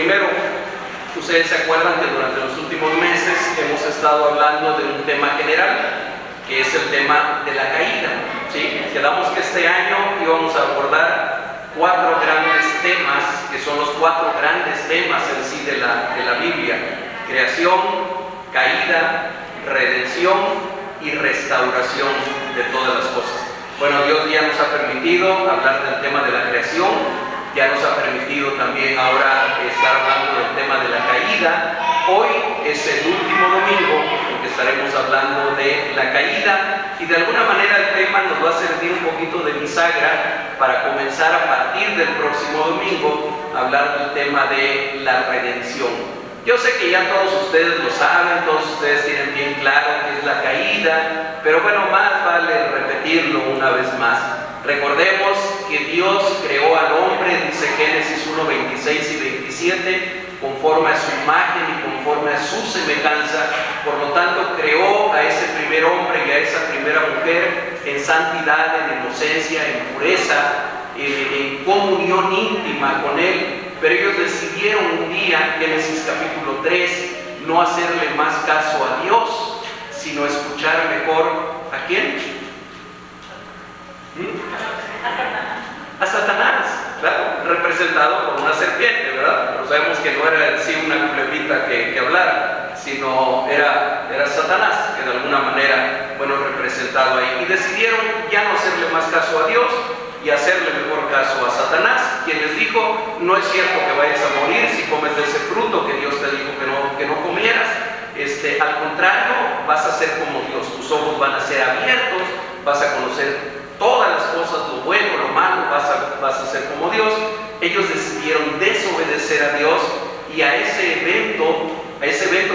primero, ustedes se acuerdan que durante los últimos meses hemos estado hablando de un tema general, que es el tema de la caída, ¿sí? Quedamos que este año íbamos a abordar 4 grandes temas, que son los 4 grandes temas en sí de la Biblia: creación, caída, redención y restauración de todas las cosas. Bueno, Dios ya nos ha permitido hablar del tema de la creación, ya nos ha permitido también ahora estar hablando del tema de la caída. Hoy es el último domingo en que estaremos hablando de la caída, y de alguna manera el tema nos va a servir un poquito de bisagra para comenzar a partir del próximo domingo a hablar del tema de la redención. Yo sé que ya todos ustedes lo saben, todos ustedes tienen bien claro qué es la caída, pero bueno, más vale repetirlo una vez más. Recordemos que Dios creó al hombre, dice Génesis 1, 26 y 27, conforme a su imagen y conforme a su semejanza. Por lo tanto, creó a ese primer hombre y a esa primera mujer en santidad, en inocencia, en pureza, en comunión íntima con Él. Pero ellos decidieron un día, Génesis capítulo 3, no hacerle más caso a Dios, sino escuchar mejor ¿a quién? A Satanás, claro, representado por una serpiente, ¿verdad? Pero sabemos que no era en sí una culebrita que hablara, sino era Satanás, que de alguna manera, bueno, representado ahí. Y decidieron ya no hacerle más caso a Dios y hacerle mejor caso a Satanás, quien les dijo: no es cierto que vayas a morir si comes de ese fruto que Dios te dijo que no comieras. Al contrario, vas a ser como Dios, tus ojos van a ser abiertos, vas a conocer todas las cosas, lo bueno, lo malo, vas a ser como Dios. Ellos decidieron desobedecer a Dios, y a ese evento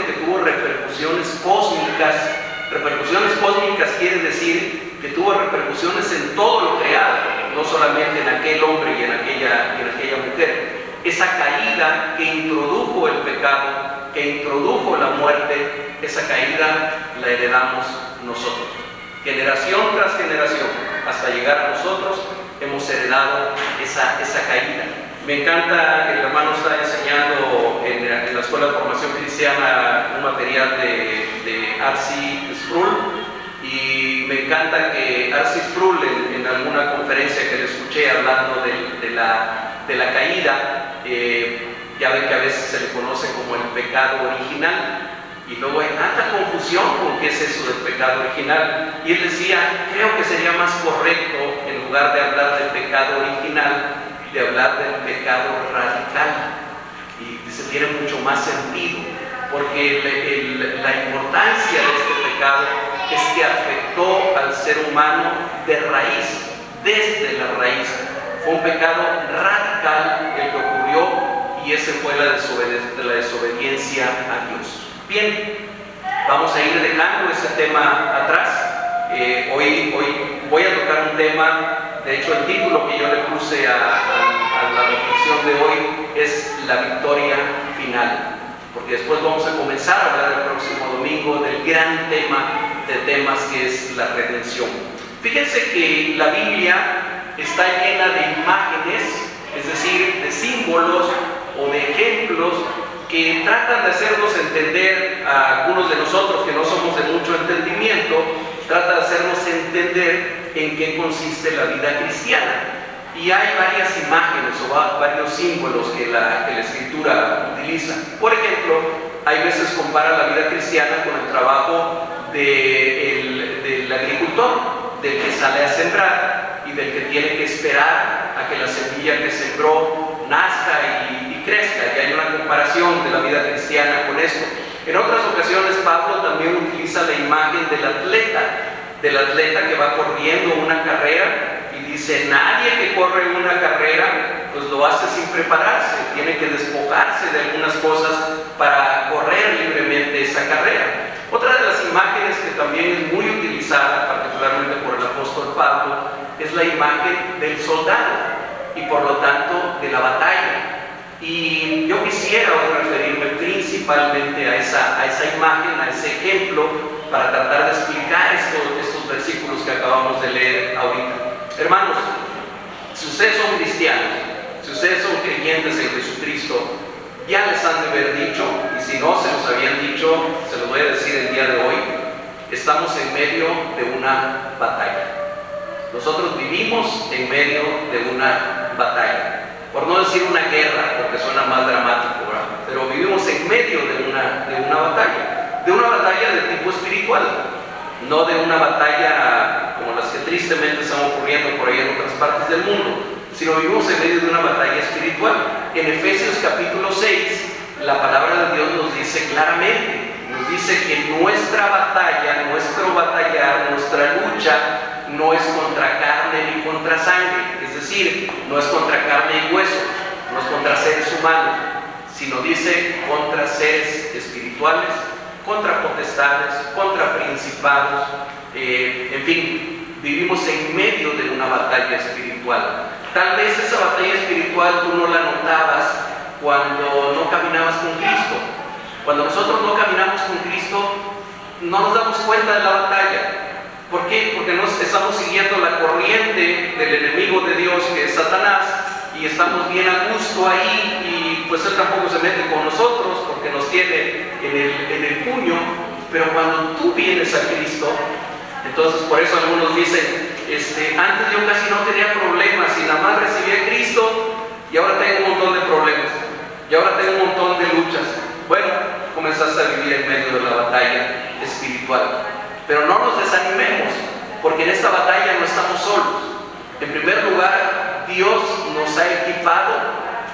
que tuvo repercusiones cósmicas. Repercusiones cósmicas quiere decir que tuvo repercusiones en todo lo creado, no solamente en aquel hombre y en aquella mujer. Esa caída que introdujo el pecado, que introdujo la muerte, esa caída la heredamos nosotros. Generación tras generación, hasta llegar a nosotros, hemos heredado esa caída. Me encanta, el hermano está enseñando en la Escuela de Formación Cristiana un material de R.C. Sproul, y me encanta que R.C. Sproul en alguna conferencia que le escuché hablando de la caída, ya ven que a veces se le conoce como el pecado original, y luego hay tanta confusión con qué es eso del pecado original, y él decía: creo que sería más correcto, en lugar de hablar del pecado original, de hablar del pecado radical. Y se tiene mucho más sentido, porque la importancia de este pecado es que afectó al ser humano de raíz, desde la raíz. Fue un pecado radical el que ocurrió, y ese fue la desobediencia a Dios. Bien, vamos a ir dejando ese tema atrás. Hoy voy a tocar un tema. De hecho, el título que yo le puse a la reflexión de hoy es la victoria final, porque después vamos a comenzar a hablar el próximo domingo del gran tema de temas, que es la redención. Fíjense que la Biblia está llena de imágenes, es decir, de símbolos o de ejemplos que tratan de hacernos entender, a algunos de nosotros que no somos de mucho entendimiento, trata de hacernos entender en qué consiste la vida cristiana. Y hay varias imágenes o varios símbolos que la Escritura utiliza. Por ejemplo, hay veces compara la vida cristiana con el trabajo del agricultor, del que sale a sembrar y del que tiene que esperar a que la semilla que sembró nazca y crezca. Y hay una comparación de la vida cristiana con esto. En otras ocasiones Pablo también utiliza la imagen del atleta que va corriendo una carrera, y dice: nadie que corre una carrera pues lo hace sin prepararse, tiene que despojarse de algunas cosas para correr libremente esa carrera. Otra de las imágenes que también es muy utilizada, particularmente por el apóstol Pablo, es la imagen del soldado y por lo tanto de la batalla. Y yo quisiera hoy referirme principalmente a esa imagen, a ese ejemplo, para tratar de explicar estos versículos que acabamos de leer ahorita. Hermanos, si ustedes son cristianos, si ustedes son creyentes en Jesucristo, Ya les han de haber dicho, y si no se los habían dicho, se los voy a decir el día de hoy, estamos en medio de una batalla. Nosotros vivimos en medio de una batalla. Por no decir una guerra, porque suena más dramático, ¿verdad? Pero vivimos en medio de una batalla de tipo espiritual, no de una batalla como las que tristemente están ocurriendo por ahí en otras partes del mundo, sino vivimos en medio de una batalla espiritual. En Efesios capítulo 6, la palabra de Dios nos dice claramente, nos dice que nuestra batalla, nuestro batallar, nuestra lucha no es contra carne ni contra sangre, es decir, no es contra carne y hueso, no es contra seres humanos, sino dice contra seres espirituales, contra potestades, contra principados, en fin, vivimos en medio de una batalla espiritual. Tal vez esa batalla espiritual tú no la notabas cuando no caminabas con Cristo. Cuando nosotros no caminamos con Cristo, no nos damos cuenta de la batalla. ¿Por qué? Porque no estamos siguiendo la corriente del enemigo de Dios, que es Satanás, y estamos bien a gusto ahí, y pues él tampoco se mete con nosotros porque nos tiene en el puño. Pero cuando tú vienes a Cristo, entonces por eso algunos dicen, antes yo casi no tenía problemas y nada más recibí a Cristo y ahora tengo un montón de problemas y ahora tengo un montón de luchas. Bueno, comenzaste a vivir en medio de la batalla espiritual. Pero no nos desanimemos, porque en esta batalla no estamos solos. En primer lugar, Dios nos ha equipado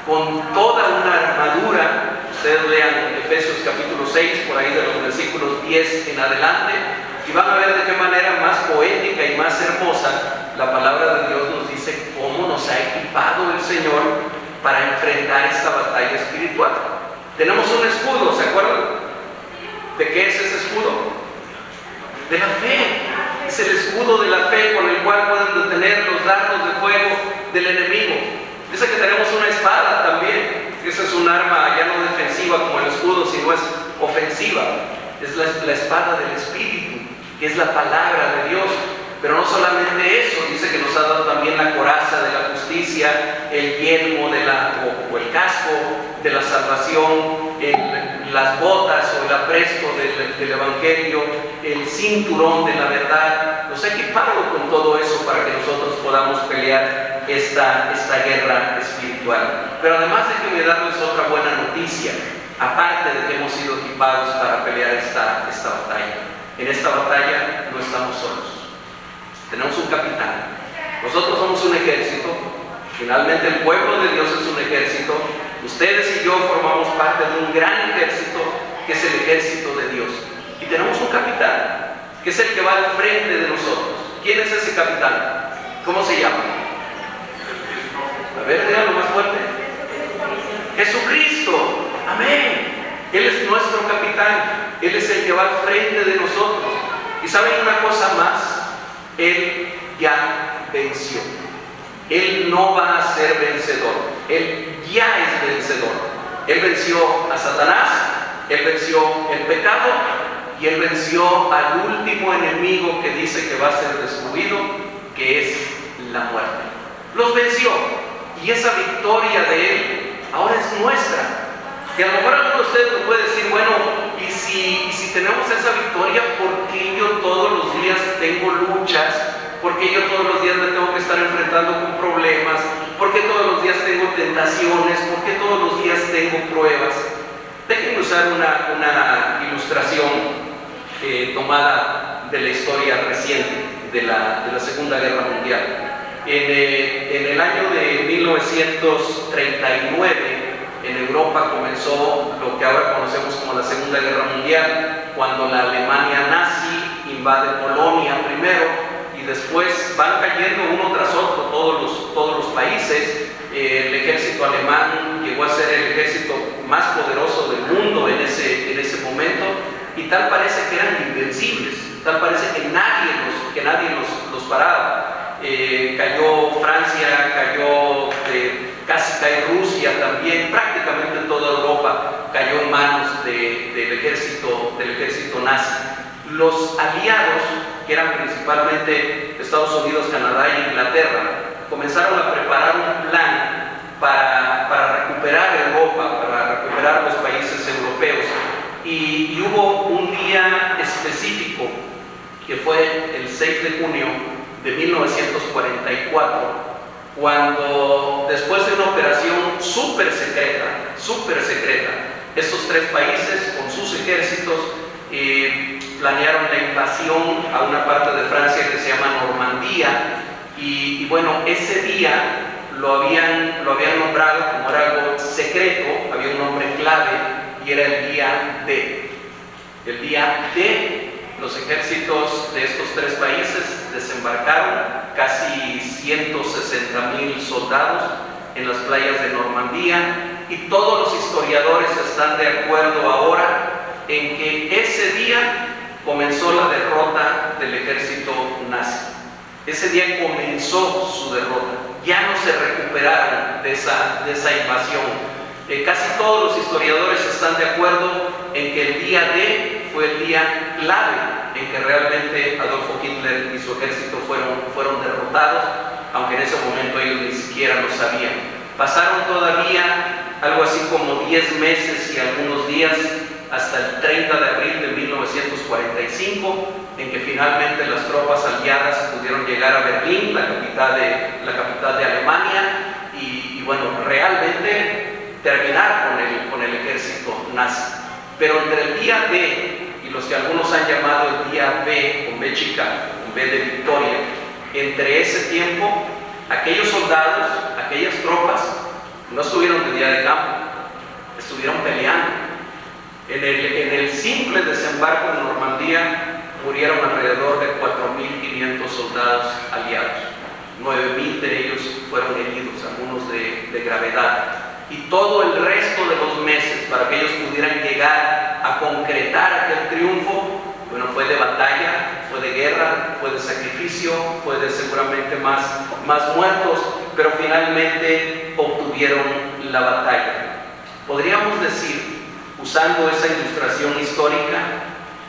con toda una armadura. Ustedes lean Efesios capítulo 6, por ahí de los versículos 10 en adelante, y van a ver de qué manera más poética y más hermosa la palabra de Dios nos dice cómo nos ha equipado el Señor para enfrentar esta batalla espiritual. Tenemos un escudo, ¿se acuerdan? ¿De qué es ese escudo? De la fe. Es el escudo de la fe con el cual pueden detener los dardos de fuego del enemigo. Dice que tenemos una espada también. Esa es un arma ya no defensiva como el escudo, sino es ofensiva. Es la espada del Espíritu, que es la palabra de Dios. Pero no solamente eso, dice que nos ha dado también la coraza de la justicia, el yelmo o el casco de la salvación, las botas o el apresto del Evangelio, el cinturón de la verdad. Nos ha equipado con todo eso para que nosotros podamos pelear esta guerra espiritual. Pero además déjenme darles otra buena noticia, aparte de que hemos sido equipados para pelear esta batalla. En esta batalla no estamos solos. Tenemos un capitán. Nosotros somos un ejército. Finalmente el pueblo de Dios es un ejército. Ustedes y yo formamos parte de un gran ejército que es el ejército de Dios. Y tenemos un capitán, que es el que va al frente de nosotros. ¿Quién es ese capitán? ¿Cómo se llama? A ver, díganlo más fuerte. Jesucristo. Amén. Él es nuestro capitán. Él es el que va al frente de nosotros. Y ¿saben una cosa más? Él ya venció. Él no va a ser vencedor. Él ya es vencedor. Él venció a Satanás, Él venció el pecado y Él venció al último enemigo que dice que va a ser destruido, que es la muerte. Los venció, y esa victoria de Él ahora es nuestra. Y a lo mejor alguno de ustedes me puede decir, bueno, y si tenemos esa victoria, ¿por qué yo todos los días tengo luchas? ¿Por qué yo todos los días me tengo que estar enfrentando con problemas? ¿Por qué todos los días tengo tentaciones? ¿Por qué todos los días tengo pruebas? Déjenme usar una ilustración tomada de la historia reciente de la Segunda Guerra Mundial. En el año de 1939, en Europa comenzó lo que ahora conocemos como la Segunda Guerra Mundial, cuando la Alemania nazi invade Polonia primero, y después van cayendo uno tras otro todos los países. El ejército alemán llegó a ser el ejército más poderoso del mundo en ese momento, y tal parece que eran invencibles, tal parece que nadie los paraba. Cayó Francia, casi cae Rusia también, prácticamente toda Europa cayó en manos del ejército nazi. Los aliados, que eran principalmente Estados Unidos, Canadá e Inglaterra, comenzaron a preparar un plan para recuperar Europa, para recuperar recuperar los países europeos. Y hubo un día específico, que fue el 6 de junio de 1944, cuando después de una operación súper secreta, estos tres países con sus ejércitos planearon la invasión a una parte de Francia que se llama Normandía, y bueno, ese día lo habían nombrado, como era algo secreto, había un nombre clave, y era el día D. El día D, los ejércitos de estos tres países desembarcaron, casi 160,000 soldados en las playas de Normandía, y todos los historiadores están de acuerdo ahora en que ese día comenzó la derrota del ejército nazi. Ese día comenzó su derrota. Ya no se recuperaron de esa invasión. Casi todos los historiadores están de acuerdo en que el día D fue el día clave en que realmente Adolfo Hitler y su ejército fueron derrotados, aunque en ese momento ellos ni siquiera lo sabían. Pasaron todavía algo así como 10 meses y algunos días hasta el 30 de abril de 1945, en que finalmente las tropas aliadas pudieron llegar a Berlín, la capital de Alemania, y bueno, realmente terminar con el ejército nazi. Pero entre el día D y los que algunos han llamado el día B, con B chica, con B de victoria, entre ese tiempo, aquellos soldados, aquellas tropas, no estuvieron de día de campo, estuvieron peleando. En el simple desembarco en Normandía murieron alrededor de 4,500 soldados aliados. 9,000 de ellos fueron heridos, algunos de gravedad. Y todo el resto de los meses, para que ellos pudieran llegar a concretar aquel triunfo, bueno, fue de batalla, fue de guerra, fue de sacrificio, fue de seguramente más muertos, pero finalmente obtuvieron la batalla. Podríamos decir, usando esa ilustración histórica,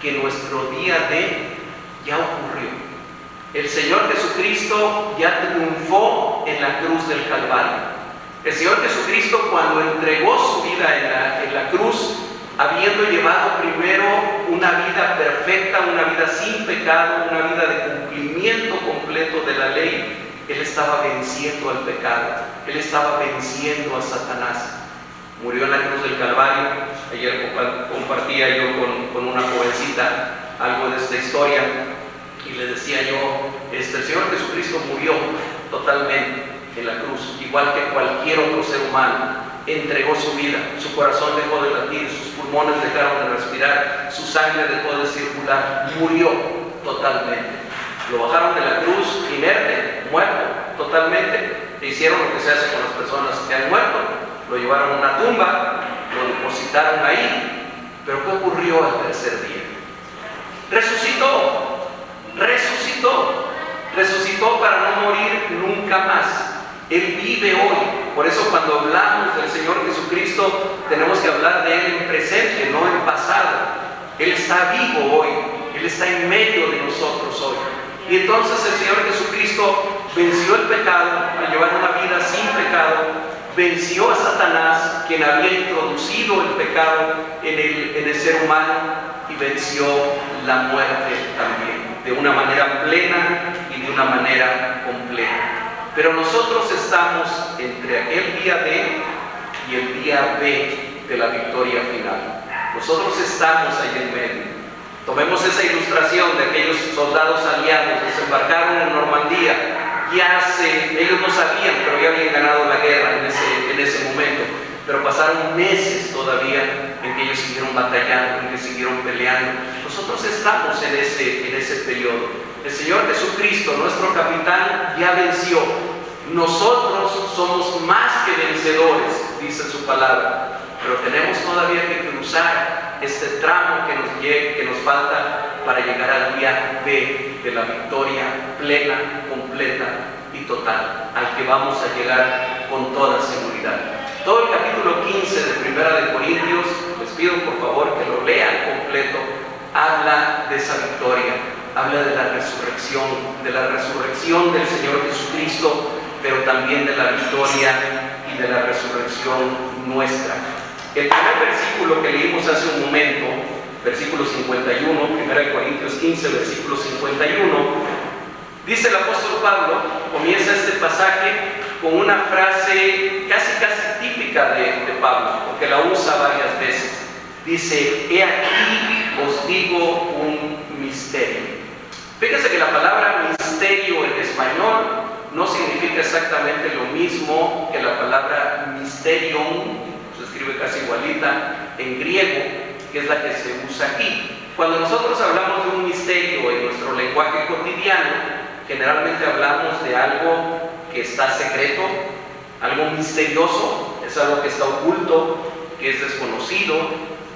que nuestro día D ya ocurrió. El Señor Jesucristo ya triunfó en la cruz del Calvario. El Señor Jesucristo, cuando entregó su vida en la cruz, habiendo llevado primero una vida perfecta, una vida sin pecado, una vida de cumplimiento completo de la ley, Él estaba venciendo al pecado, Él estaba venciendo a Satanás. Murió en la cruz del Calvario. Ayer compartía yo con una jovencita algo de esta historia, y le decía yo, el Señor Jesucristo murió totalmente en la cruz, igual que cualquier otro ser humano. Entregó su vida, su corazón dejó de latir, sus pulmones dejaron de respirar, su sangre dejó de circular, murió totalmente. Lo bajaron de la cruz inerte, muerto totalmente, e hicieron lo que se hace con las personas que han muerto: lo llevaron a una tumba, lo depositaron ahí. Pero ¿qué ocurrió al tercer día? Resucitó para no morir nunca más. Él vive hoy. Por eso cuando hablamos del Señor Jesucristo tenemos que hablar de Él en presente, no en pasado. Él está vivo hoy, Él está en medio de nosotros hoy. Y entonces el Señor Jesucristo venció el pecado al llevar una vida sin pecado, venció a Satanás, quien había introducido el pecado en el ser humano, y venció la muerte también, de una manera plena y de una manera completa. Pero nosotros estamos entre aquel día D y el día B de la victoria final. Nosotros estamos ahí en medio. Tomemos esa ilustración de aquellos soldados aliados, desembarcaron en Normandía. Ellos no sabían, pero ya habían ganado la guerra en ese momento. Pero pasaron meses todavía en que ellos siguieron batallando, en que siguieron peleando. Nosotros estamos en ese periodo. El Señor Jesucristo, nuestro capitán, ya venció. Nosotros somos más que vencedores, dice su palabra. Pero tenemos todavía que cruzar este tramo que nos falta para llegar al día B de la victoria plena, completa y total, al que vamos a llegar con toda seguridad. Todo el capítulo 15 de Primera de Corintios, les pido por favor que lo lean completo, habla de esa victoria, habla de la resurrección del Señor Jesucristo, pero también de la victoria y de la resurrección nuestra. El primer versículo que leímos hace un momento, versículo 51, 1 Corintios 15, versículo 51, dice el apóstol Pablo, comienza este pasaje con una frase casi típica de Pablo, porque la usa varias veces. Dice, he aquí os digo un misterio. Fíjense que la palabra misterio en español no significa exactamente lo mismo que la palabra mysterion, se escribe casi igualita, en griego, que es la que se usa aquí. Cuando nosotros hablamos de un misterio en nuestro lenguaje cotidiano, generalmente hablamos de algo que está secreto, algo misterioso, es algo que está oculto, que es desconocido,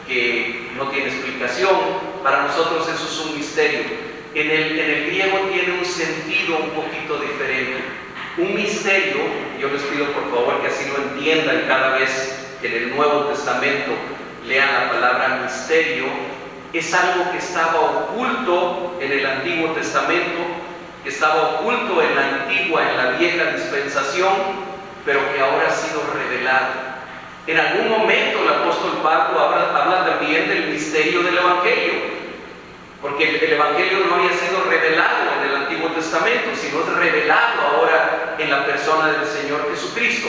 que no tiene explicación. Para nosotros eso es un misterio. En el griego tiene un sentido un poquito diferente. Un misterio, yo les pido por favor que así lo entiendan cada vez que en el Nuevo Testamento lean la palabra misterio, es algo que estaba oculto en el Antiguo Testamento, que estaba oculto en la antigua, en la vieja dispensación, pero que ahora ha sido revelado. En algún momento el apóstol Pablo habla también del misterio del Evangelio, porque el Evangelio no había sido revelado en el Antiguo Testamento, sino es revelado ahora en la persona del Señor Jesucristo.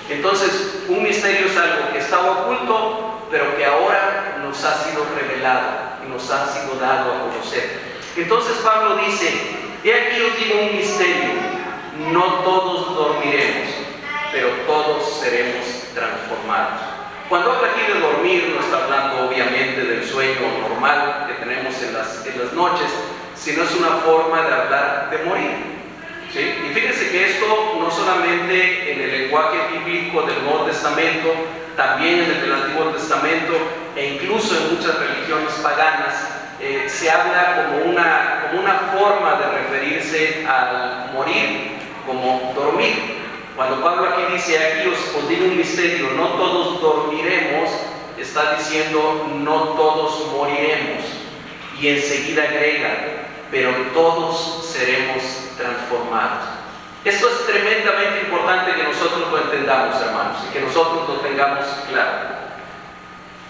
Entonces, un misterio es algo que estaba oculto, pero que ahora nos ha sido revelado y nos ha sido dado a conocer. Entonces Pablo dice, he aquí os digo un misterio, no todos dormiremos, pero todos seremos transformados. Cuando habla aquí de dormir, no está hablando obviamente del sueño normal que tenemos en las noches, sino es una forma de hablar de morir. ¿Sí? Y fíjense que esto no solamente en el lenguaje bíblico del Nuevo Testamento, también en el del Antiguo Testamento e incluso en muchas religiones paganas, se habla como una forma de referirse al morir, como dormir. Cuando Pablo aquí dice, aquí os digo un misterio, no todos dormiremos, está diciendo, no todos moriremos. Y enseguida agrega, pero todos seremos transformados. Esto es tremendamente importante que nosotros lo entendamos, hermanos, y que nosotros lo tengamos claro.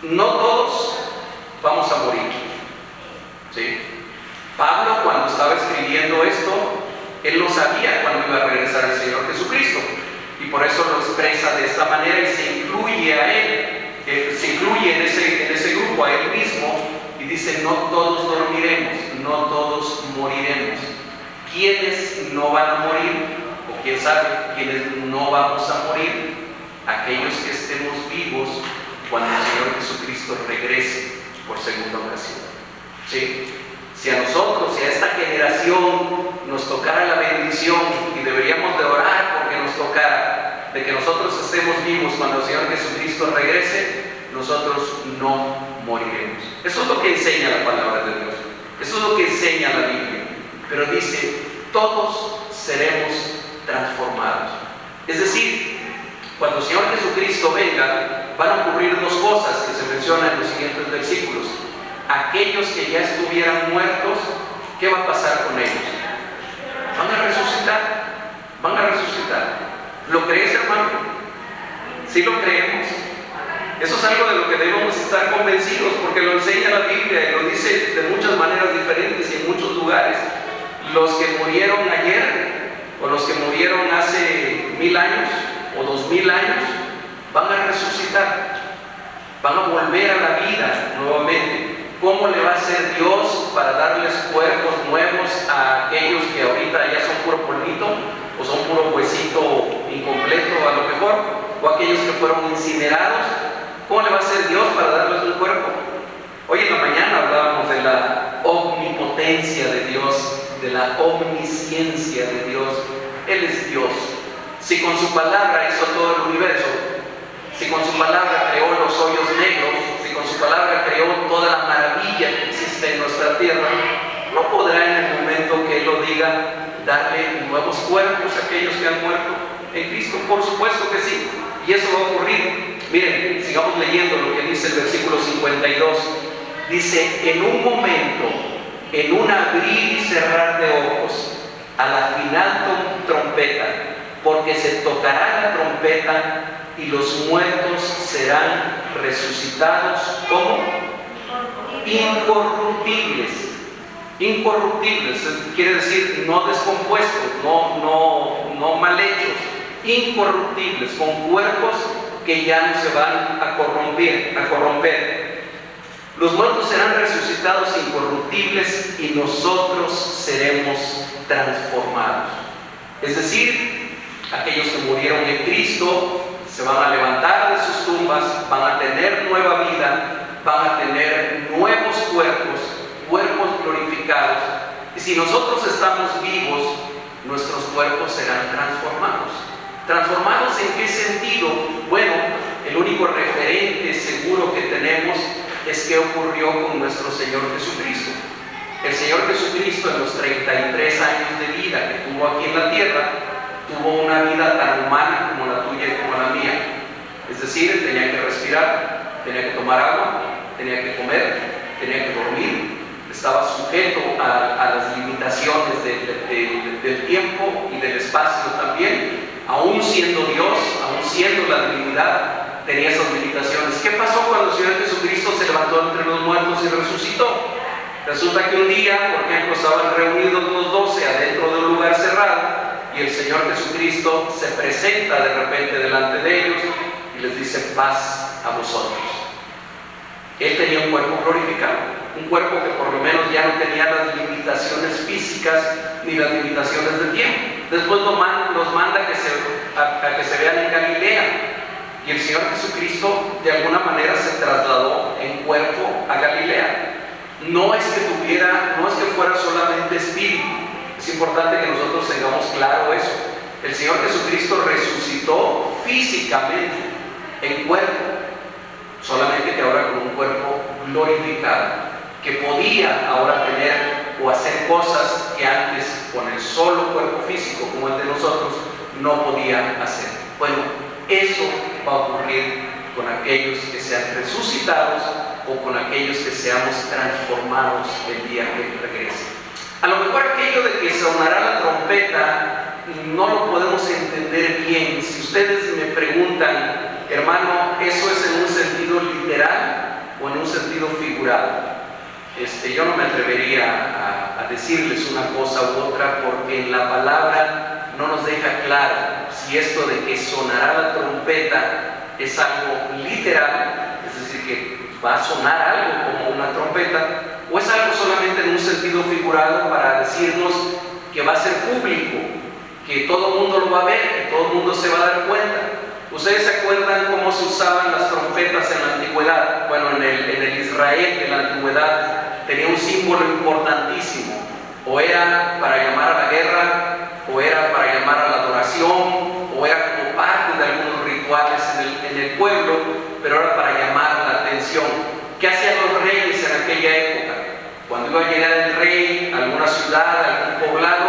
No todos vamos a morir. ¿Sí? Pablo, cuando estaba escribiendo esto, él no sabía cuándo iba a regresar el Señor Jesucristo, y por eso lo expresa de esta manera y se incluye a él, se incluye en ese grupo, a él mismo, y dice, no todos dormiremos, no todos moriremos. ¿Quiénes no van a morir? O quién sabe, ¿quiénes no vamos a morir? Aquellos que estemos vivos cuando el Señor Jesucristo regrese por segunda ocasión. ¿Sí? Si a nosotros, si a esta generación nos tocara la bendición, y deberíamos de orar porque nos tocara, de que nosotros estemos vivos cuando el Señor Jesucristo regrese, nosotros no moriremos. Eso es lo que enseña la palabra de Dios, eso es lo que enseña la Biblia. Pero dice, todos seremos transformados. Es decir, cuando el Señor Jesucristo venga, van a ocurrir dos cosas que se mencionan en los siguientes versículos. Aquellos que ya estuvieran muertos, ¿qué va a pasar con ellos? Van a resucitar, van a resucitar. ¿Lo crees, hermano? ¿Sí lo creemos? Eso es algo de lo que debemos estar convencidos, porque lo enseña la Biblia y lo dice de muchas maneras diferentes y en muchos lugares. Los que murieron ayer, o los que murieron hace 1000 años, o 2000 años, van a resucitar, van a volver a la vida nuevamente. ¿Cómo le va a hacer Dios para darles cuerpos nuevos a aquellos que ahorita ya son puro polvito, o son puro huesito incompleto a lo mejor, o aquellos que fueron incinerados? ¿Cómo le va a hacer Dios para darles un cuerpo? Hoy en la mañana hablábamos de la omnipotencia de Dios, de la omnisciencia de Dios. Él es Dios. Si con su palabra hizo todo el universo, si con su palabra creó los hoyos negros, si con su palabra creó toda la maravilla que existe en nuestra tierra, ¿no podrá en el momento que Él lo diga darle nuevos cuerpos a aquellos que han muerto en Cristo? Por supuesto que sí, y eso va a ocurrir. Miren, sigamos leyendo lo que dice el versículo 52. Dice, en un momento, en un abrir y cerrar de ojos, a la final trompeta, porque se tocará la trompeta y los muertos serán resucitados como incorruptibles. Incorruptibles, quiere decir no descompuestos, no mal hechos, incorruptibles, con cuerpos que ya no se van a corromper. Los muertos serán resucitados incorruptibles y nosotros seremos transformados. Es decir, aquellos que murieron en Cristo se van a levantar de sus tumbas, van a tener nueva vida, van a tener nuevos cuerpos glorificados. Y si nosotros estamos vivos, nuestros cuerpos serán transformados. ¿Transformados en qué sentido? Bueno, el único referente seguro que tenemos es qué ocurrió con nuestro Señor Jesucristo. El Señor Jesucristo, en los 33 años de vida que tuvo aquí en la tierra, tuvo una vida tan humana como la tuya y como la mía. Es decir, tenía que respirar, tenía que tomar agua, tenía que comer, tenía que dormir, estaba sujeto a las limitaciones del tiempo y del espacio también. Aún siendo Dios, aún siendo la divinidad, tenía esas limitaciones. ¿Qué pasó cuando el Señor Jesucristo se levantó entre los muertos y resucitó? Resulta que un día, por ejemplo, estaban reunidos los 12 adentro de un lugar cerrado y el Señor Jesucristo se presenta de repente delante de ellos y les dice: paz a vosotros. Él tenía un cuerpo glorificado, un cuerpo que por lo menos ya no tenía las limitaciones físicas ni las limitaciones de tiempo. Después los manda a que se vean en Galilea, y el Señor Jesucristo de alguna manera se trasladó en cuerpo a Galilea. No es que fuera solamente espíritu. Es importante que nosotros tengamos claro eso. El Señor Jesucristo resucitó físicamente en cuerpo, solamente que ahora con un cuerpo glorificado, que podía ahora tener o hacer cosas que antes con el solo cuerpo físico como el de nosotros no podía hacer. Bueno, eso va a ocurrir con aquellos que sean resucitados o con aquellos que seamos transformados el día que regrese. A lo mejor aquello de que sonará la trompeta no lo podemos entender bien. Si ustedes me preguntan: hermano, ¿eso es en un sentido literal o en un sentido figurado? Yo no me atrevería a decirles una cosa u otra, porque en la palabra no nos deja claro si esto de que sonará la trompeta es algo literal, es decir, que va a sonar algo como una trompeta, o es algo solamente en un sentido figurado para decirnos que va a ser público, que todo el mundo lo va a ver, que todo el mundo se va a dar cuenta. ¿Ustedes se acuerdan cómo se usaban las trompetas en la antigüedad? Bueno, en el Israel de la antigüedad tenía un símbolo importantísimo. O era para llamar a la guerra, o era para llamar a la adoración, o era como parte de algunos rituales en el pueblo, pero era para llamar la atención. ¿Qué hacían los reyes en aquella época? Cuando iba a llegar el rey a alguna ciudad, a algún poblado,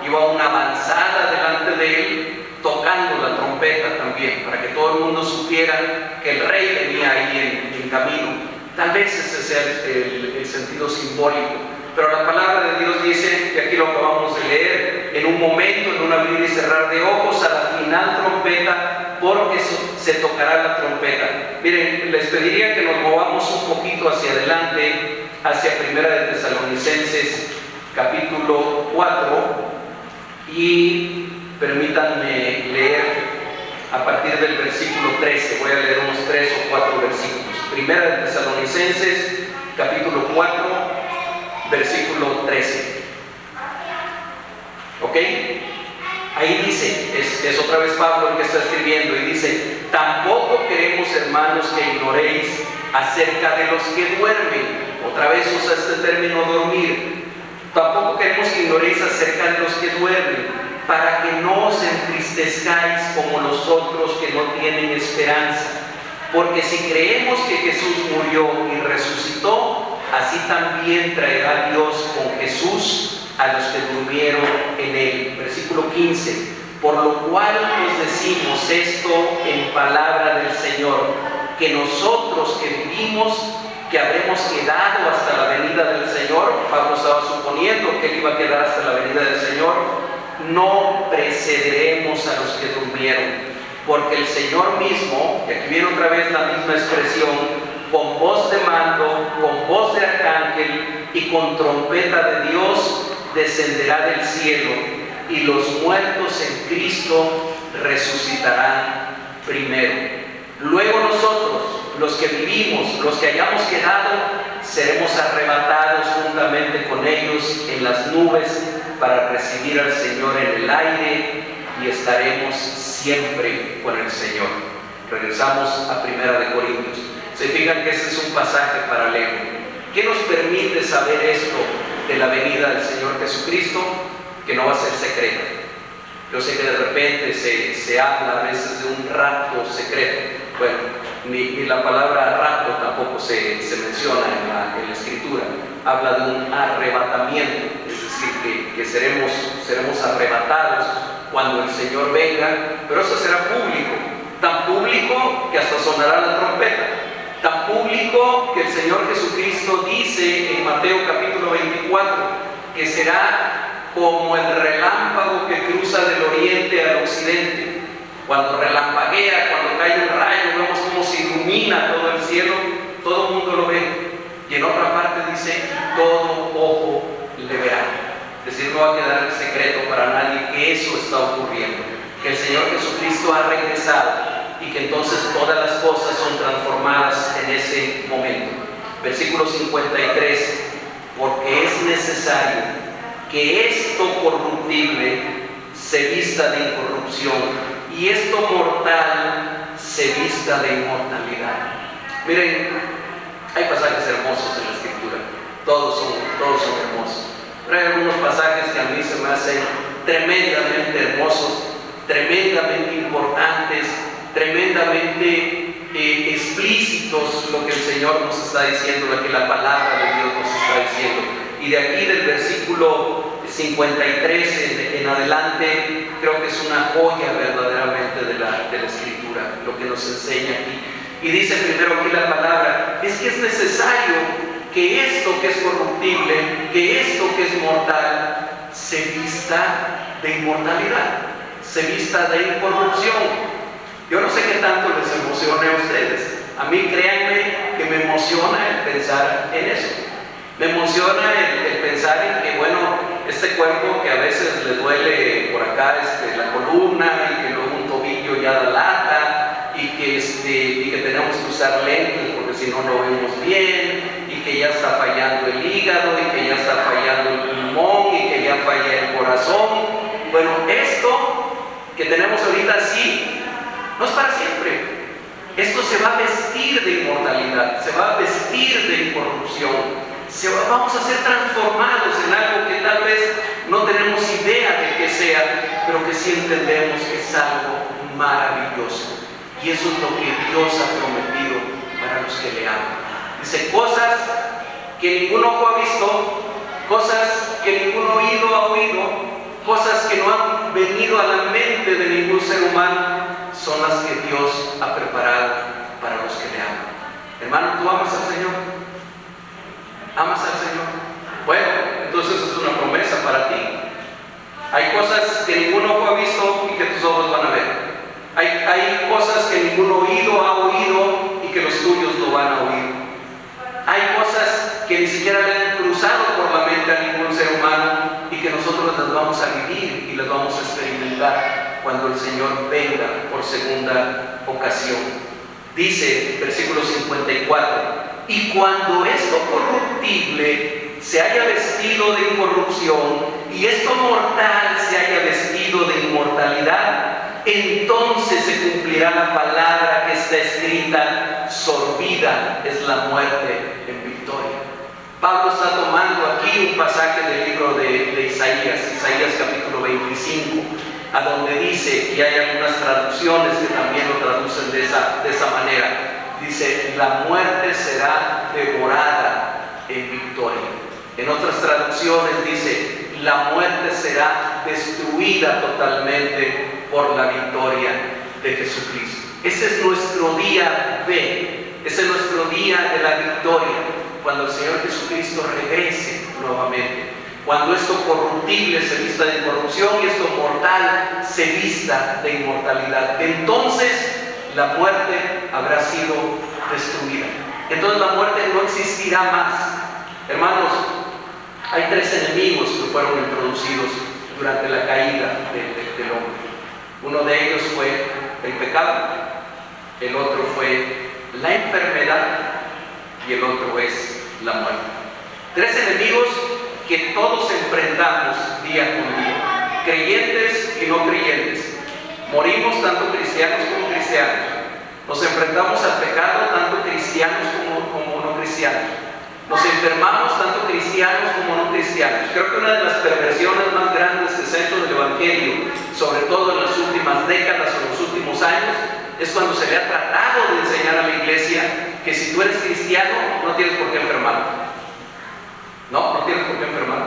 iba una avanzada delante de él, tocando la trompeta también, para que todo el mundo supiera que el rey venía ahí en camino. Tal vez ese sea el sentido simbólico, pero la palabra de Dios dice, y aquí lo acabamos de leer, en un momento, en un abrir y cerrar de ojos, a la final trompeta, porque se tocará la trompeta. Miren, les pediría que nos movamos un poquito hacia adelante, hacia Primera de Tesalonicenses, capítulo 4, y permítanme leer a partir del versículo 13. Voy a leer unos 3 o 4 versículos. Primera de Tesalonicenses, capítulo 4, versículo 13. ¿Ok? Ahí dice, es otra vez Pablo el que está escribiendo, y dice: tampoco queremos, hermanos, que ignoréis acerca de los que duermen. Otra vez usa este término dormir. Tampoco queremos que ignoréis acerca de los que duermen, para que no os entristezcáis como los otros que no tienen esperanza. Porque si creemos que Jesús murió y resucitó, así también traerá Dios con Jesús a los que durmieron en él. Versículo 15. Por lo cual os decimos esto en palabra del Señor, que nosotros que vivimos, que habremos quedado hasta la venida del Señor, Pablo estaba suponiendo que él iba a quedar hasta la venida del Señor, no precederemos a los que durmieron. porque el Señor mismo, y aquí viene otra vez la misma expresión, con voz de mando, con voz de arcángel y con trompeta de Dios, descenderá del cielo, y los muertos en Cristo resucitarán primero. Luego nosotros, los que vivimos, los que hayamos quedado, seremos arrebatados juntamente con ellos en las nubes para recibir al Señor en el aire, y estaremos siempre con el Señor. Regresamos a 1 Corintios. Se fijan que este es un pasaje paralelo. ¿Qué nos permite saber esto de la venida del Señor Jesucristo? Que no va a ser secreta. Yo sé que de repente se habla a veces de un rapto secreto. Bueno, ni la palabra rapto tampoco se menciona en la Escritura. Habla de un arrebatamiento, es decir, que seremos arrebatados cuando el Señor venga, pero eso será público, tan público que hasta sonará la trompeta, tan público que el Señor Jesucristo dice en Mateo capítulo 24, que será como el relámpago que cruza del oriente al occidente. Cuando relampaguea, cuando cae un rayo, vemos cómo se ilumina todo el cielo, todo el mundo lo ve. Y en otra parte dice, todo ojo le verá. Es decir, no va a quedar en secreto para nadie que eso está ocurriendo, que el Señor Jesucristo ha regresado y que entonces todas las cosas son transformadas en ese momento. Versículo 53, porque es necesario que esto corruptible se vista de incorrupción y esto mortal se vista de inmortalidad. Miren, hay pasajes hermosos en la Escritura, todos son hermosos, pero hay algunos pasajes que a mí se me hacen tremendamente hermosos, tremendamente importantes, tremendamente explícitos, lo que el Señor nos está diciendo, lo que la palabra de Dios nos está diciendo. Y de aquí del versículo 53 en adelante, creo que es una joya verdaderamente de la Escritura, lo que nos enseña aquí. Y dice primero aquí la palabra, es que es necesario que esto que es corruptible, que esto que es mortal, se vista de inmortalidad, se vista de incorrupción. Yo no sé qué tanto les emocione a ustedes. A mí, créanme, que me emociona el pensar en eso. Me emociona el pensar en que, bueno, este cuerpo que a veces le duele por acá la columna, y que luego un tobillo ya da lata, y que tenemos que usar lentes porque si no vemos bien, y que ya está fallando el hígado, y que ya está fallando el pulmón, y que ya falla el corazón. Bueno, esto que tenemos ahorita sí, no es para siempre. Esto se va a vestir de inmortalidad, se va a vestir de incorrupción. Vamos a ser transformados en algo que tal vez no tenemos idea de que sea, pero que sí entendemos que es algo maravilloso. Y eso es lo que Dios ha prometido para los que le aman. Dice, cosas que ningún ojo ha visto, cosas que ningún oído ha oído, cosas que no han venido a la mente de ningún ser humano, son las que Dios ha preparado para los que le aman. Hermano, ¿tú amas al Señor? ¿Amas al Señor? Bueno, entonces es una promesa para ti. Hay cosas que ningún ojo ha visto y que tus ojos van a ver. Hay cosas que ningún oído ha oído y que los tuyos lo van a oír. Hay cosas que ni siquiera le han cruzado por la mente a ningún ser humano y que nosotros las vamos a vivir y las vamos a experimentar cuando el Señor venga por segunda ocasión. Dice, versículo 54, y cuando esto corruptible se haya vestido de incorrupción y esto mortal se haya vestido de inmortalidad, entonces se cumplirá la palabra que está escrita, sorbida es la muerte en victoria. Pablo está tomando aquí un pasaje del libro de Isaías capítulo 25, a donde dice, y hay algunas traducciones que también lo traducen de esa manera, dice, la muerte será devorada en victoria. En otras traducciones dice, la muerte será destruida totalmente por la victoria de Jesucristo. Ese es nuestro día B, ese es nuestro día de la victoria, cuando el Señor Jesucristo regrese nuevamente. cuando esto corruptible se vista de incorrupción y esto mortal se vista de inmortalidad. Entonces la muerte habrá sido destruida. Entonces la muerte no existirá más. Hermanos, hay tres enemigos que fueron introducidos durante la caída del hombre. Uno de ellos fue el pecado, el otro fue la enfermedad y el otro es la muerte. Tres enemigos que todos enfrentamos día con día, creyentes y no creyentes. Morimos tanto cristianos como cristianos. Nos enfrentamos al pecado tanto cristianos como no cristianos. Nos enfermamos tanto cristianos como no cristianos. Creo que una de las perversiones más grandes que se ha hecho del Evangelio, sobre todo en las últimas décadas o en los últimos años, es cuando se le ha tratado de enseñar a la iglesia que si tú eres cristiano no tienes por qué enfermar. No tienes por qué enfermar,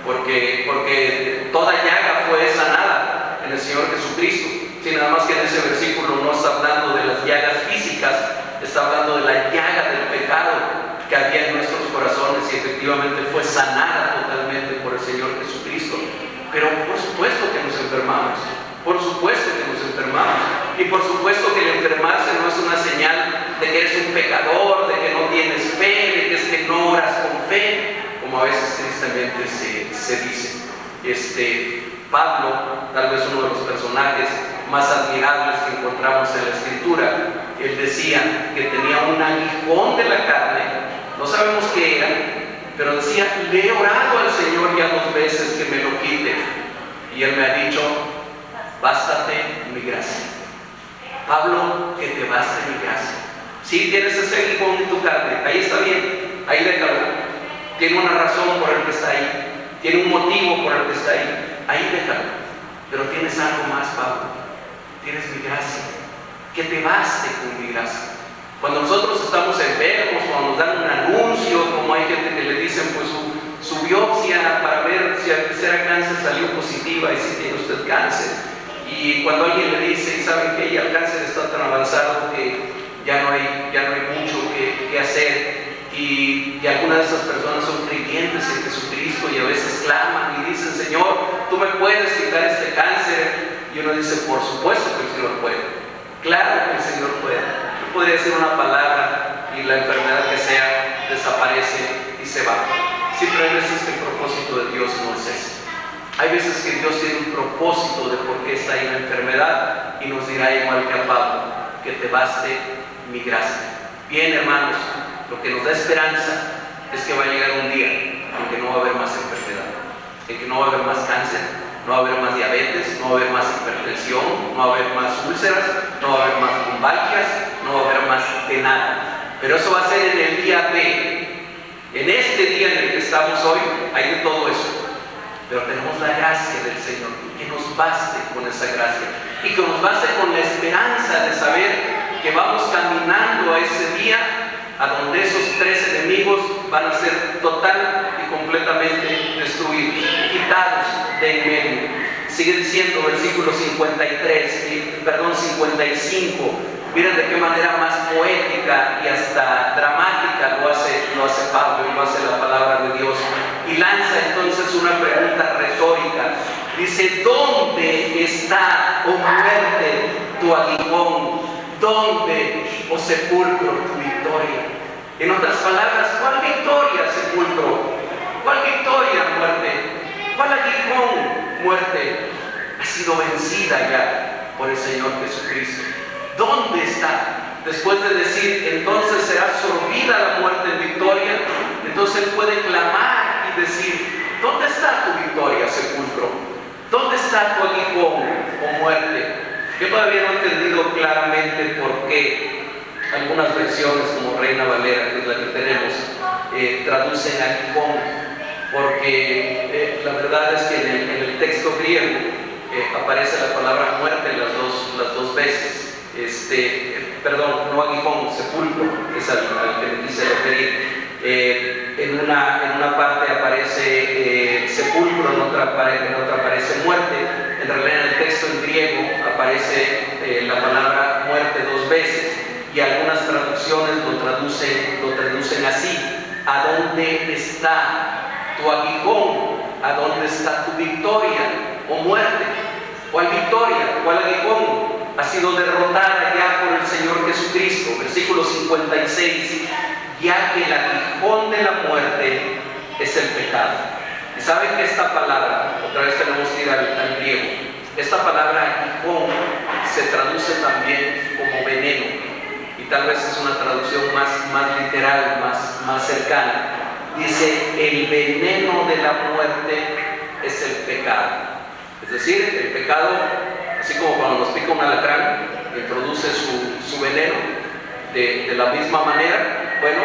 porque toda llaga fue sanada en el Señor Jesucristo. Sí, nada más que en ese versículo no está hablando de las llagas físicas, está hablando de la llaga del pecado que había en nuestros corazones y efectivamente fue sanada totalmente por el Señor Jesucristo. Pero por supuesto que nos enfermamos, por supuesto que nos enfermamos, y por supuesto que el enfermarse no es una señal de que eres un pecador, de que no tienes fe, de que es que no oras con fe, como a veces tristemente se dice. Pablo, tal vez uno de los personajes más admirables que encontramos en la Escritura, él decía que tenía un aguijón de la carne, no sabemos qué era, pero decía, le he orado al Señor ya 2 veces que me lo quite, y él me ha dicho, bástate mi gracia. Pablo, que te baste mi gracia. Si tienes ese aguijón en tu carne, ahí está bien, ahí déjalo. Tiene una razón por el que está ahí, tiene un motivo por el que está ahí déjalo. Pero tienes algo más, Pablo, tienes mi gracia, que te baste con mi gracia. Cuando nosotros estamos enfermos, cuando nos dan un anuncio, como hay gente que le dicen pues su biopsia para ver si era cáncer salió positiva y si tiene usted cáncer, y cuando alguien le dice, y saben que el cáncer está tan avanzado que ya no hay mucho que hacer, y algunas de esas personas son creyentes en Jesucristo y a veces claman y dicen, Señor, tú me puedes quitar este cáncer, y uno dice, por supuesto que el Señor puede, claro que el Señor puede. Yo podría decir una palabra y la enfermedad que sea desaparece y se va. Sí, pero hay veces que el propósito de Dios no es ese. Hay veces que Dios tiene un propósito de por qué está ahí la enfermedad y nos dirá igual que a Pablo, que te baste mi gracia. Bien, hermanos, lo que nos da esperanza es que va a llegar un día en que no va a haber más enfermedad, en que no va a haber más cáncer, no va a haber más diabetes, no va a haber más hipertensión, no va a haber más úlceras, no va a haber más lumbalgias, no va a haber más de nada. Pero eso va a ser en el día B. En este día en el que estamos hoy hay de todo eso. Pero tenemos la gracia del Señor, que nos baste con esa gracia y que nos baste con la esperanza de saber que vamos caminando a ese día a donde esos 3 enemigos van a ser total y completamente destruidos, quitados de en medio. Sigue diciendo versículo 55, miren de qué manera más poética y hasta dramática lo hace Pablo y lo hace la palabra de Dios, y lanza entonces una pregunta retórica. Dice, ¿dónde está, oh muerte, tu aguijón? ¿Dónde, oh sepulcro, tu victoria? En otras palabras, ¿cuál victoria, sepulcro? ¿Cuál victoria, muerte? ¿Cuál aguijón, muerte? Ha sido vencida ya por el Señor Jesucristo. ¿Dónde está? Después de decir, entonces será absorbida la muerte en victoria, entonces Él puede clamar y decir, ¿dónde está tu victoria, sepulcro? ¿Dónde está tu aguijón, oh muerte? Yo todavía no he entendido claramente por qué algunas versiones, como Reina Valera, que es la que tenemos, traducen aguijón, porque la verdad es que en el texto griego aparece la palabra muerte las dos veces. No aguijón, sepulcro, es al que me quise referir. En una parte aparece sepulcro, en otra aparece muerte. En realidad en el texto en griego aparece la palabra muerte 2 veces, y algunas traducciones lo traducen así: ¿a dónde está tu aguijón, ¿a dónde está tu victoria, oh muerte? ¿Cuál victoria? ¿Cuál aguijón? Ha sido derrotada ya por el Señor Jesucristo. Versículo 56, ya que el aguijón de la muerte es el pecado. Y saben que esta palabra, otra vez tenemos que ir al griego, esta palabra aguijón se traduce también como veneno, y tal vez es una traducción más literal, más cercana. Dice, el veneno de la muerte es el pecado. Es decir, el pecado, así como cuando nos pica un alacrán, introduce su veneno, de la misma manera, bueno,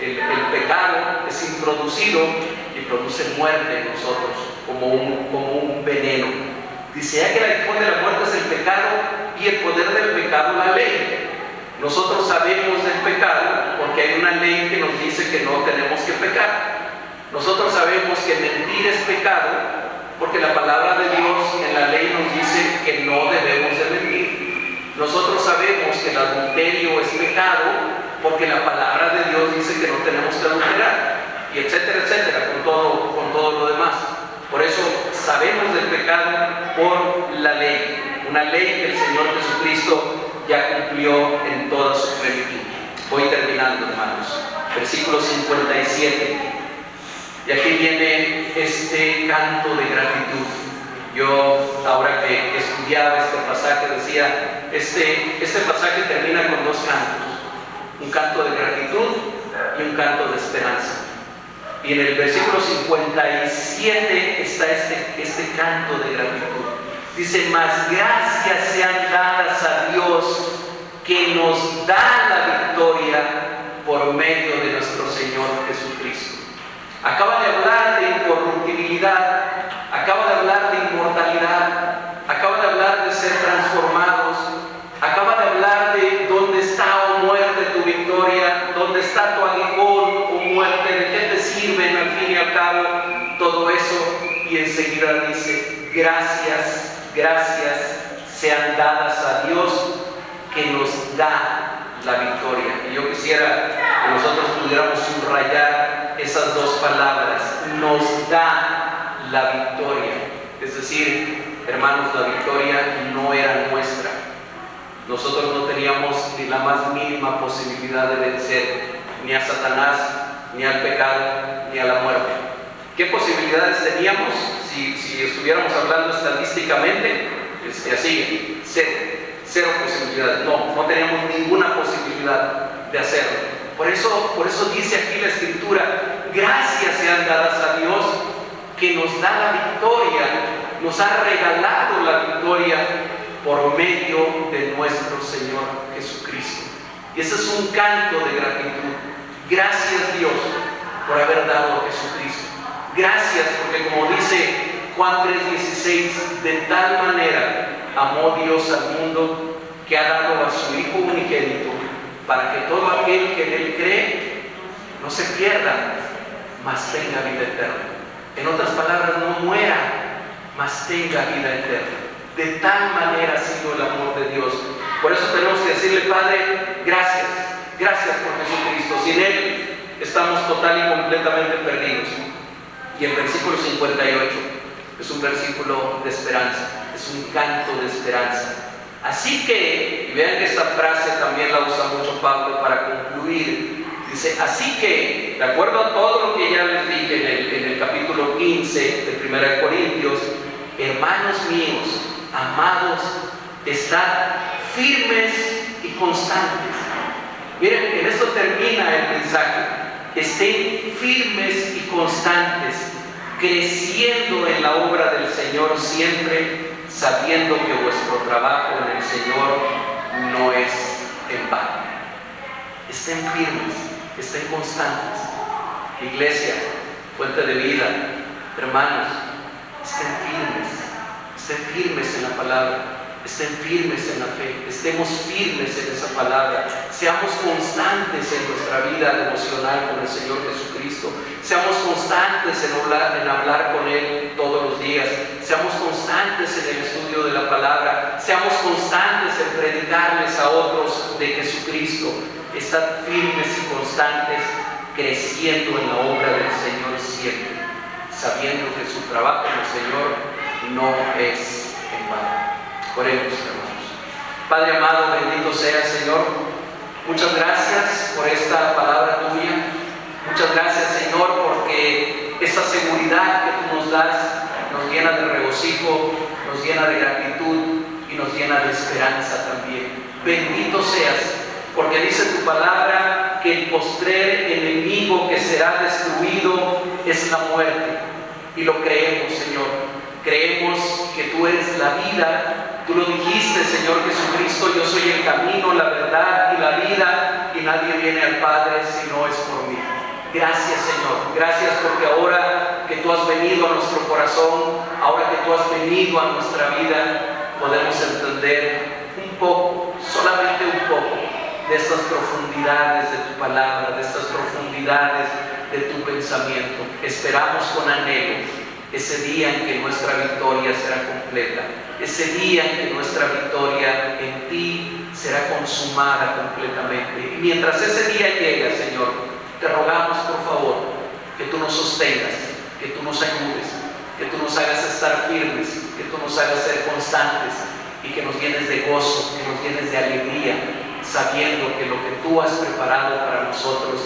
el pecado es introducido y produce muerte en nosotros como un veneno. Dice, ya que el aguijón de la muerte es el pecado y el poder del pecado la ley. Nosotros sabemos del pecado porque hay una ley que nos dice que no tenemos que pecar. Nosotros sabemos que mentir es pecado porque la palabra de Dios en la ley nos dice que no debemos de mentir. Nosotros sabemos que el adulterio es pecado porque la palabra de Dios dice que no tenemos que adulterar, y etcétera, etcétera, con todo lo demás. Por eso sabemos del pecado por la ley, una ley que el Señor Jesucristo ya cumplió en toda su plenitud. Voy terminando, hermanos. Versículo 57. Y aquí viene este canto de gratitud. Yo, ahora que estudiaba este pasaje, decía, este pasaje termina con dos cantos. Un canto de gratitud y un canto de esperanza. Y en el versículo 57 está este canto de gratitud. Dice, mas gracias sean dadas a Dios que nos da la victoria por medio de nuestro Señor Jesucristo. Acaba de hablar de incorruptibilidad, acaba de hablar de inmortalidad, acaba de hablar de ser transformados, acaba de hablar de dónde está, oh muerte, tu victoria, dónde está tu aguijón, oh muerte, de qué te sirven al fin y al cabo todo eso. Y enseguida dice, gracias sean dadas a Dios que nos da la victoria. Y yo quisiera que nosotros pudiéramos subrayar esas dos palabras, nos da la victoria. Es decir, hermanos, la victoria no era nuestra. Nosotros no teníamos ni la más mínima posibilidad de vencer ni a Satanás, ni al pecado, ni a la muerte. ¿Qué posibilidades teníamos si estuviéramos hablando estadísticamente? Así, cero posibilidades. No teníamos ninguna posibilidad de hacerlo. Por eso dice aquí la Escritura, gracias sean dadas a Dios que nos da la victoria, nos ha regalado la victoria por medio de nuestro Señor Jesucristo. Y ese es un canto de gratitud. Gracias Dios por haber dado a Jesucristo. Gracias porque, como dice Juan 3:16, de tal manera amó Dios al mundo que ha dado a su Hijo unigénito para que todo aquel que en Él cree no se pierda, mas tenga vida eterna. En otras palabras, no muera, mas tenga vida eterna. De tal manera ha sido el amor de Dios. Por eso tenemos que decirle, Padre, gracias por Jesucristo. Sin Él estamos total y completamente perdidos. Y el versículo 58 es un versículo de esperanza, es un canto de esperanza. Así que, y vean que esta frase también la usa mucho Pablo para concluir. Dice, así que, de acuerdo a todo lo que ya les dije en el capítulo 15 de 1 Corintios, hermanos míos, amados, estad firmes y constantes. Miren, en esto termina el mensaje. Estén firmes y constantes, creciendo en la obra del Señor siempre, sabiendo que vuestro trabajo en el Señor no es en vano. Estén firmes, estén constantes. Iglesia, fuente de vida, hermanos, estén firmes en la palabra, estén firmes en la fe, estemos firmes en esa palabra, seamos constantes en nuestra vida devocional con el Señor Jesucristo, seamos constantes en hablar con Él todos los días, seamos constantes en el estudio de la palabra, seamos constantes en predicarles a otros de Jesucristo. Estad firmes y constantes, creciendo en la obra del Señor siempre, sabiendo que su trabajo en el Señor no es en vano. Oremos, hermanos. Padre amado, bendito sea, Señor. Muchas gracias por esta palabra tuya. Muchas gracias, Señor, porque esa seguridad que tú nos das nos llena de regocijo, nos llena de gratitud y nos llena de esperanza también. Bendito seas, porque dice tu palabra que el postrer enemigo que será destruido es la muerte. Y lo creemos, Señor. Creemos que tú eres la vida. Tú lo dijiste, Señor Jesucristo: yo soy el camino, la verdad y la vida, y nadie viene al Padre si no es por mí. Gracias, Señor. Gracias porque ahora que tú has venido a nuestro corazón, ahora que tú has venido a nuestra vida, podemos entender un poco, solamente un poco, de estas profundidades de tu palabra, de estas profundidades de tu pensamiento. Esperamos con anhelo ese día en que nuestra victoria será completa, ese día en que nuestra victoria en ti será consumada completamente. Y mientras ese día llega, Señor, te rogamos por favor que tú nos sostengas, que tú nos ayudes, que tú nos hagas estar firmes, que tú nos hagas ser constantes y que nos llenes de gozo, que nos llenes de alegría, sabiendo que lo que tú has preparado para nosotros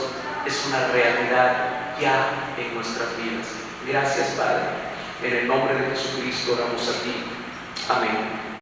es una realidad ya en nuestras vidas. Gracias, Padre. En el nombre de Jesucristo oramos a ti. Amén.